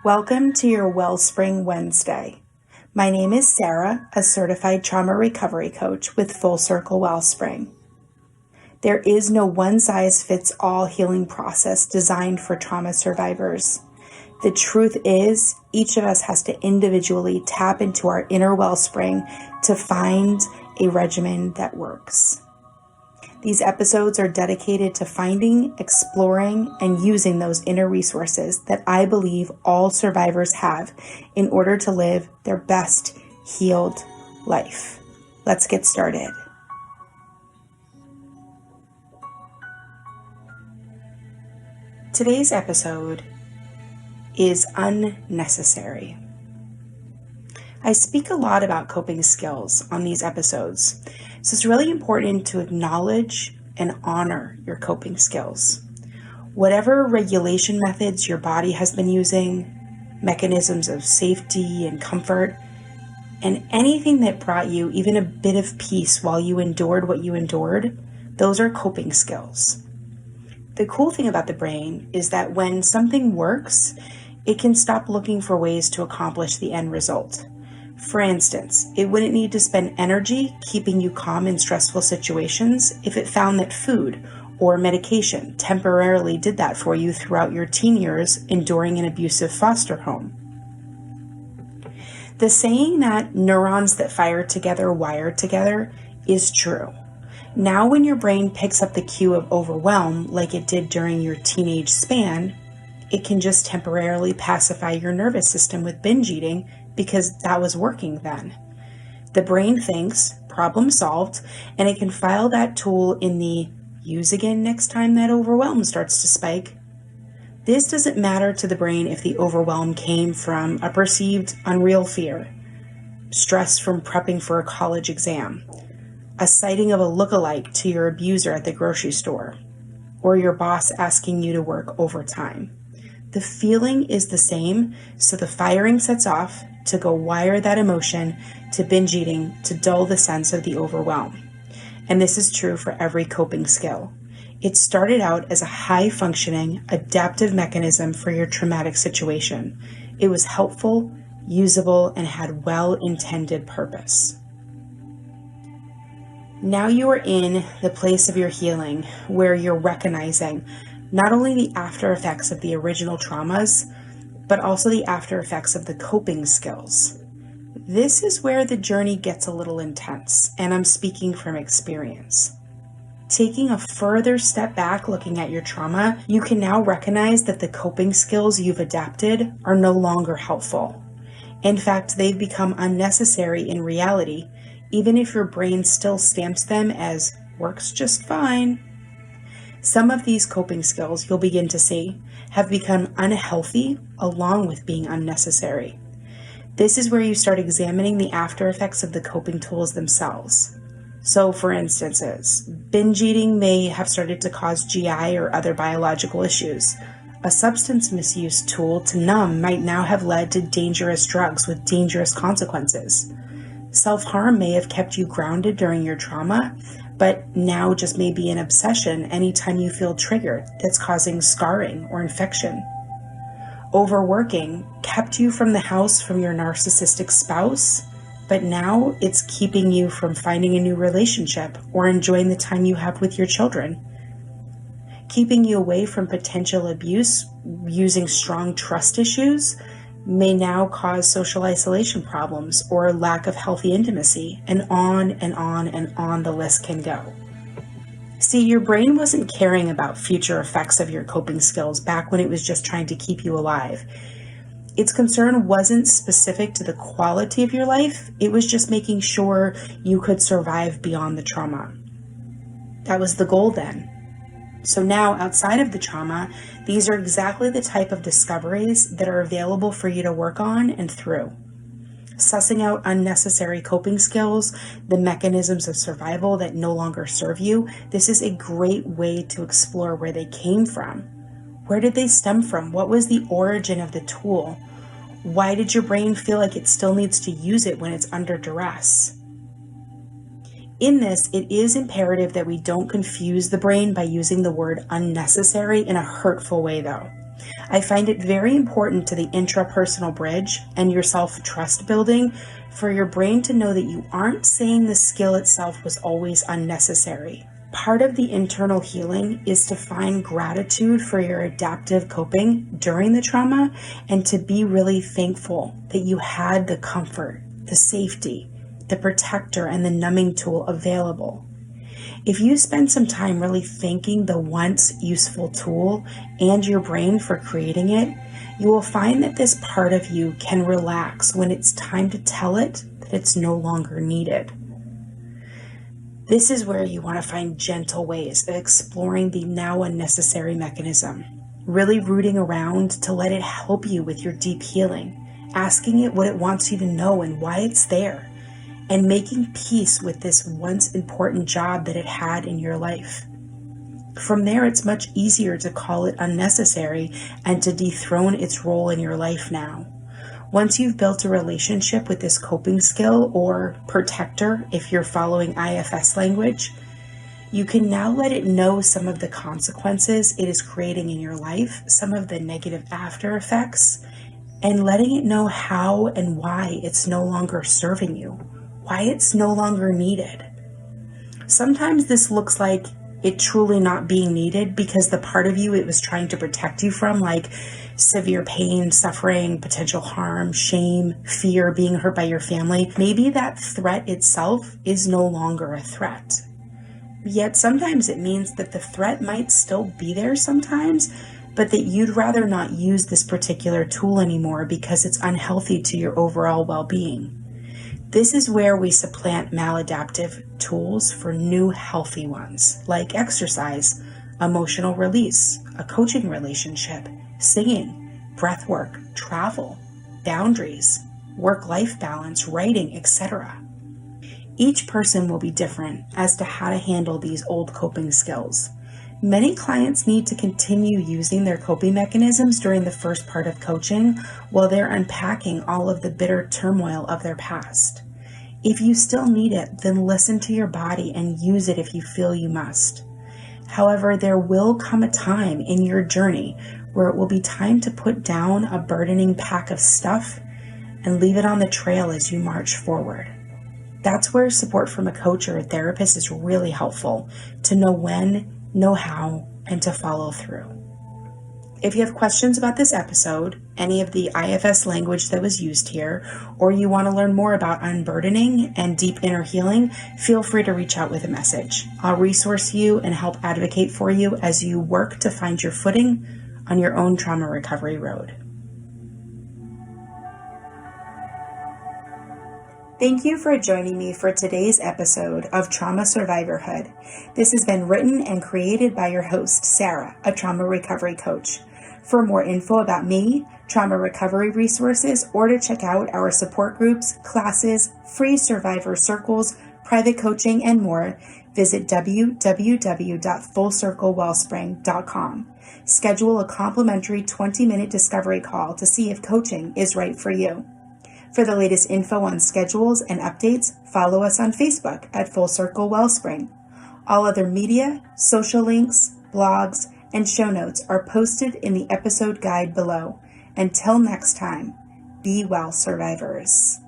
Welcome to your Wellspring Wednesday. My name is Sara, a certified trauma recovery coach with Full Circle Wellspring. There is no one-size-fits-all healing process designed for trauma survivors. The truth is, each of us has to individually tap into our inner wellspring to find a regimen that works. These episodes are dedicated to finding, exploring, and using those inner resources that I believe all survivors have in order to live their best healed life. Let's get started. Today's episode is unnecessary. I speak a lot about coping skills on these episodes, so it's really important to acknowledge and honor your coping skills. Whatever regulation methods your body has been using, mechanisms of safety and comfort, and anything that brought you even a bit of peace while you endured what you endured, those are coping skills. The cool thing about the brain is that when something works, it can stop looking for ways to accomplish the end result. For instance, it wouldn't need to spend energy keeping you calm in stressful situations if it found that food or medication temporarily did that for you throughout your teen years enduring an abusive foster home. The saying that neurons that fire together wire together is true. Now when your brain picks up the cue of overwhelm like it did during your teenage span, it can just temporarily pacify your nervous system with binge eating because that was working then. The brain thinks, problem solved, and it can file that tool in the use again next time that overwhelm starts to spike. This doesn't matter to the brain if the overwhelm came from a perceived unreal fear, stress from prepping for a college exam, a sighting of a lookalike to your abuser at the grocery store, or your boss asking you to work overtime. The feeling is the same, so the firing sets off to go wire that emotion to binge eating to dull the sense of the overwhelm. And this is true for every coping skill. It started out as a high-functioning, adaptive mechanism for your traumatic situation. It was helpful, usable, and had well-intended purpose. Now you are in the place of your healing where you're recognizing not only the after effects of the original traumas, but also the after effects of the coping skills. This is where the journey gets a little intense, and I'm speaking from experience. Taking a further step back looking at your trauma, you can now recognize that the coping skills you've adapted are no longer helpful. In fact, they've become unnecessary in reality, even if your brain still stamps them as works just fine. Some of these coping skills you'll begin to see have become unhealthy along with being unnecessary. This is where you start examining the after effects of the coping tools themselves. So for instances, binge eating may have started to cause GI or other biological issues. A substance misuse tool to numb might now have led to dangerous drugs with dangerous consequences. Self-harm may have kept you grounded during your trauma, but now just may be an obsession anytime you feel triggered that's causing scarring or infection. Overworking kept you from the house from your narcissistic spouse, but now it's keeping you from finding a new relationship or enjoying the time you have with your children. Keeping you away from potential abuse using strong trust issues may now cause social isolation problems or lack of healthy intimacy, and on and on and on the list can go. See, your brain wasn't caring about future effects of your coping skills back when it was just trying to keep you alive. Its concern wasn't specific to the quality of your life, it was just making sure you could survive beyond the trauma. That was the goal then. So now, outside of the trauma, these are exactly the type of discoveries that are available for you to work on and through. Sussing out unnecessary coping skills, the mechanisms of survival that no longer serve you, this is a great way to explore where they came from. Where did they stem from? What was the origin of the tool? Why did your brain feel like it still needs to use it when it's under duress? In this, it is imperative that we don't confuse the brain by using the word unnecessary in a hurtful way, though. I find it very important to the intrapersonal bridge and your self-trust building for your brain to know that you aren't saying the skill itself was always unnecessary. Part of the internal healing is to find gratitude for your adaptive coping during the trauma and to be really thankful that you had the comfort, the safety, the protector, and the numbing tool available. If you spend some time really thanking the once useful tool and your brain for creating it, you will find that this part of you can relax when it's time to tell it that it's no longer needed. This is where you want to find gentle ways of exploring the now unnecessary mechanism, really rooting around to let it help you with your deep healing, asking it what it wants you to know and why it's there, and making peace with this once important job that it had in your life. From there, it's much easier to call it unnecessary and to dethrone its role in your life now. Once you've built a relationship with this coping skill or protector, if you're following IFS language, you can now let it know some of the consequences it is creating in your life, some of the negative after effects, and letting it know how and why it's no longer serving you, why it's no longer needed. Sometimes this looks like it truly not being needed because the part of you it was trying to protect you from, like severe pain, suffering, potential harm, shame, fear, being hurt by your family, maybe that threat itself is no longer a threat. Yet sometimes it means that the threat might still be there sometimes, but that you'd rather not use this particular tool anymore because it's unhealthy to your overall well-being. This is where we supplant maladaptive tools for new healthy ones, like exercise, emotional release, a coaching relationship, singing, breath work, travel, boundaries, work-life balance, writing, etc. Each person will be different as to how to handle these old coping skills. Many clients need to continue using their coping mechanisms during the first part of coaching while they're unpacking all of the bitter turmoil of their past. If you still need it, then listen to your body and use it if you feel you must. However, there will come a time in your journey where it will be time to put down a burdening pack of stuff and leave it on the trail as you march forward. That's where support from a coach or a therapist is really helpful to know when, know how, and to follow through. If you have questions about this episode, any of the IFS language that was used here, or you want to learn more about unburdening and deep inner healing, feel free to reach out with a message. I'll resource you and help advocate for you as you work to find your footing on your own trauma recovery road. Thank you for joining me for today's episode of Trauma Survivorhood. This has been written and created by your host, Sara, a trauma recovery coach. For more info about me, trauma recovery resources, or to check out our support groups, classes, free survivor circles, private coaching, and more, visit www.fullcirclewellspring.com. Schedule a complimentary 20-minute discovery call to see if coaching is right for you. For the latest info on schedules and updates, follow us on Facebook at Full Circle Wellspring. All other media, social links, blogs, and show notes are posted in the episode guide below. Until next time, be well, survivors.